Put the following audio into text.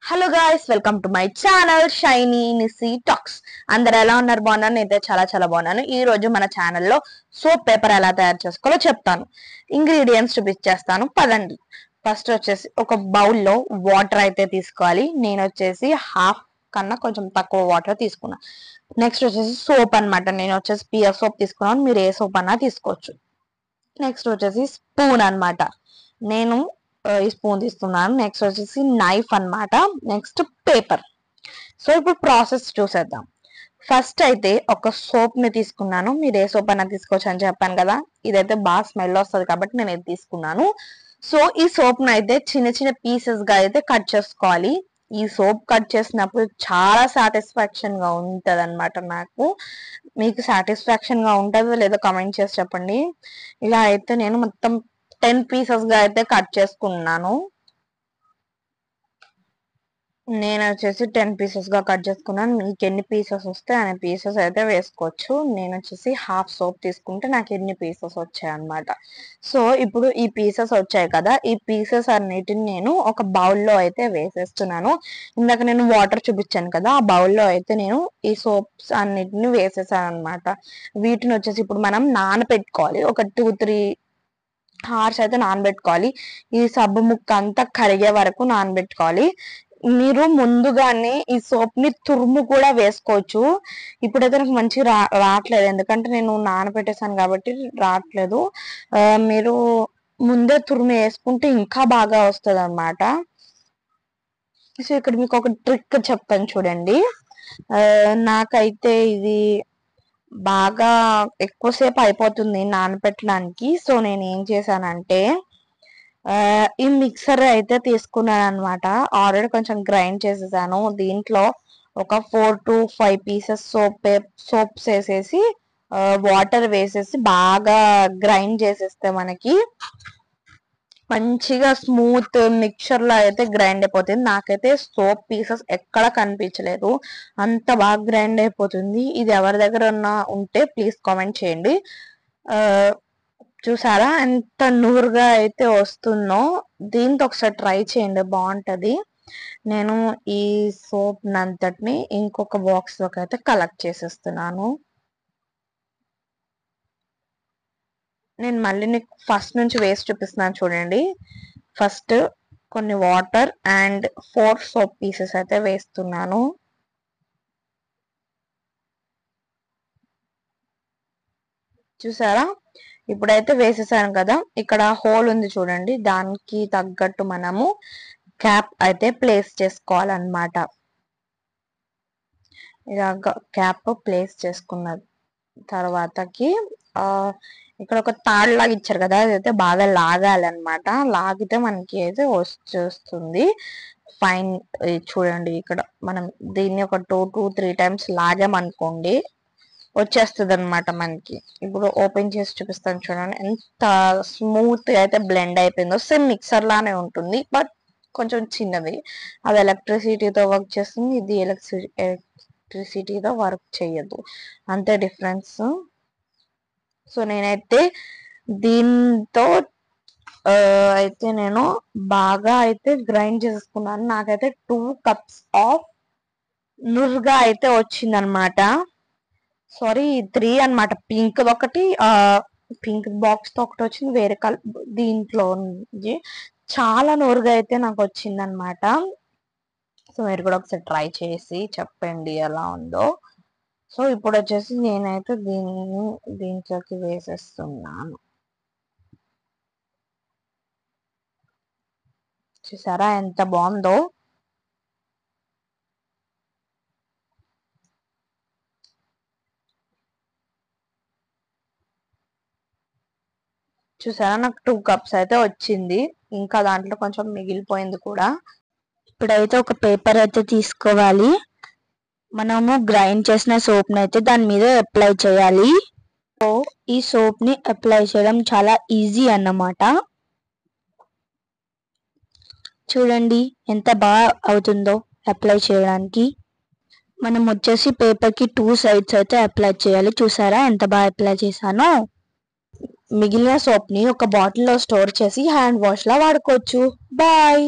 Hello guys, welcome to my channel Shiny Nisi talks. అందరు ఎలా ఉన్నారు? బాగున్నాను. నేనైతే చాలా చాలా బాగున్నాను. ఈ రోజు మన ఛానల్లో సోప్ పేపర్ ఎలా తయారు చేసుకోవాలో చెప్తాను. ఇంగ్రీడియంట్స్ చూపించేస్తాను, పదండి. ఫస్ట్ వచ్చేసి ఒక బౌల్లో వాటర్ అయితే తీసుకోవాలి. నేను వచ్చేసి హాఫ్ కన్నా కొంచెం తక్కువ వాటర్ తీసుకున్నాను. నెక్స్ట్ వచ్చేసి సోప్ అనమాట. నేను వచ్చేసి పియర్ సోప్ తీసుకున్నాను, మీరు ఏ సోప్ అన్నా తీసుకోవచ్చు. నెక్స్ట్ వచ్చేసి స్పూన్ అనమాట. నేను ఈ స్పూన్ తీసుకున్నాను. నెక్స్ట్ వచ్చేసి నైఫ్ అన్నమాట. Next paper. సో ఇప్పుడు ప్రాసెస్ చూసేద్దాం. ఫస్ట్ అయితే ఒక సోప్ ని తీసుకున్నాను. మీరు ఏ సోప్ అయినా తీసుకోవచ్చు అని చెప్పాను కదా. ఇదైతే బాగా స్మెల్ వస్తుంది కాబట్టి నేను ఇది తీసుకున్నాను. సో ఈ సోప్ ను అయితే చిన్న చిన్న పీసెస్ గా అయితే కట్ చేసుకోవాలి. ఈ సోప్ కట్ చేసినప్పుడు చాలా సాటిస్ఫాక్షన్ గా ఉంటది అనమాట. మీకు సాటిస్ఫాక్షన్ గా ఉంటుందో లేదో కమెంట్ చేసి చెప్పండి. ఇలా అయితే నేను మొత్తం 10 పీసెస్ గా అయితే కట్ చేసుకున్నాను. నేను వచ్చేసి 10 పీసెస్ గా కట్ చేసుకున్నాను. మీకు ఎన్ని పీసెస్ వస్తే అన్ని పీసెస్ అయితే వేసుకోవచ్చు. నేను వచ్చేసి హాఫ్ సోప్ తీసుకుంటే నాకు ఎన్ని పీసెస్ వచ్చాయి అనమాట. సో ఇప్పుడు ఈ పీసెస్ వచ్చాయి కదా, ఈ పీసెస్ అన్నిటిని నేను ఒక బౌల్లో అయితే వేసేస్తున్నాను. ఇందాక నేను వాటర్ చూపించాను కదా, ఆ బౌల్లో అయితే నేను ఈ సోప్స్ అన్నిటిని వేసేసాను అనమాట. వీటిని వచ్చేసి ఇప్పుడు మనం నానబెట్టుకోవాలి. ఒక 2-3 hours అయితే నానబెట్టుకోవాలి. ఈ సబ్బు ముక్క అంతా కరిగే వరకు నానబెట్టుకోవాలి. మీరు ముందుగానే ఈ సోప్ ని తురుము కూడా వేసుకోవచ్చు. ఇప్పుడైతే నాకు మంచిగా రావట్లేదు, ఎందుకంటే నేను నానబెట్టేసాను కాబట్టి రావట్లేదు. మీరు ముందే తురుము వేసుకుంటే ఇంకా బాగా వస్తుంది అనమాట. సో ఇక్కడ మీకు ఒక ట్రిక్ చెప్తాను చూడండి. నాకైతే ఇది బాగా ఎక్కువసేపు అయిపోతుంది నానబెట్టడానికి. సో నేను ఏం చేశానంటే ఈ మిక్సర్ అయితే తీసుకున్నాను అనమాట. ఆల్రెడీ కొంచెం గ్రైండ్ చేసేసాను. దీంట్లో ఒక 4 to 5 పీసెస్ సోప్స్ వేసేసి వాటర్ వేసేసి బాగా గ్రైండ్ చేసేస్తే మనకి మంచిగా స్మూత్ మిక్చర్ లా అయితే గ్రైండ్ అయిపోతుంది. నాకైతే సోప్ పీసెస్ ఎక్కడ కనిపించలేదు, అంత బాగా గ్రైండ్ అయిపోతుంది. ఇది ఎవరి దగ్గర ఉంటే ప్లీజ్ కామెంట్ చేయండి. చూసారా ఎంత నూరుగా అయితే వస్తుందో? దీంతో ఒకసారి ట్రై చేయండి, బాగుంటది. నేను ఈ సోప్ నంతటిని ఇంకొక బాక్స్ లోకి అయితే కలెక్ట్ చేసేస్తున్నాను. నేను మళ్ళీ నీకు ఫస్ట్ నుంచి వేసి చూపిస్తున్నాను చూడండి. ఫస్ట్ కొన్ని వాటర్ అండ్ 4 సోప్ పీసెస్ అయితే వేస్తున్నాను. చూసారా? ఇప్పుడైతే వేసేసాను కదా, ఇక్కడ హోల్ ఉంది చూడండి, దానికి తగ్గట్టు మనము క్యాప్ అయితే ప్లేస్ చేసుకోవాలన్నమాట. ఇలాగ క్యాప్ ప్లేస్ చేసుకున్న తర్వాతకి ఇక్కడ ఒక తాడు లాగా ఇచ్చారు కదా, అదైతే బాగా లాగాలన్నమాట. లాగితే మనకి అయితే వచ్చేస్తుంది. ఫైన్. చూడండి, ఇక్కడ మనం దీన్ని ఒక 2 to 3 times లాగామనుకోండి, వచ్చేస్తుంది అనమాట మనకి. ఇప్పుడు ఓపెన్ చేసి చూపిస్తాను చూడండి, ఎంత స్మూత్ గా అయితే బ్లెండ్ అయిపోయిందో. సేమ్ మిక్సర్ లానే ఉంటుంది, బట్ కొంచెం చిన్నది. అది ఎలక్ట్రిసిటీతో వర్క్ చేస్తుంది, ఇది ఎలక్ట్రిసిటీతో వర్క్ చేయదు, అంతే డిఫరెన్స్. సో నేనైతే దీంతో అయితే నేను బాగా అయితే గ్రైండ్ చేసుకున్నాను. నాకైతే 2 cups ఆఫ్ నురుగా అయితే వచ్చిందనమాట. సారీ, 3 అనమాట. పింక్ ఒకటి, పింక్ బాక్స్ తో ఒకటి వచ్చింది, వేరే కలర్ దీంట్లో చాలా నూరుగా అయితే నాకు వచ్చింది అనమాట. సో మీరు కూడా ఒకసారి ట్రై చేసి చెప్పండి ఎలా ఉందో. సో ఇప్పుడు వచ్చేసి నేనైతే దీంట్లోకి వేసేస్తున్నాను. చూసారా ఎంత బాగుందో? చూసారా, నాకు 2 cups అయితే వచ్చింది. ఇంకా దాంట్లో కొంచెం మిగిలిపోయింది కూడా. ఇప్పుడైతే ఒక పేపర్ అయితే తీసుకోవాలి. మనము గ్రైండ్ చేసిన సోప్ ని అయితే దాని మీద అప్లై చేయాలి. సో ఈ సోప్ ని అప్లై చేయడం చాలా ఈజీ అన్నమాట. చూడండి ఎంత బాగా అవుతుందో అప్లై చేయడానికి. మనం వచ్చేసి పేపర్ కి 2 sides అయితే అప్లై చేయాలి. చూసారా ఎంత బాగా అప్లై చేశానో? మిగిలిన సోప్ ని ఒక బాటిల్లో స్టోర్ చేసి హ్యాండ్ వాష్ లా వాడుకోవచ్చు. బాయ్.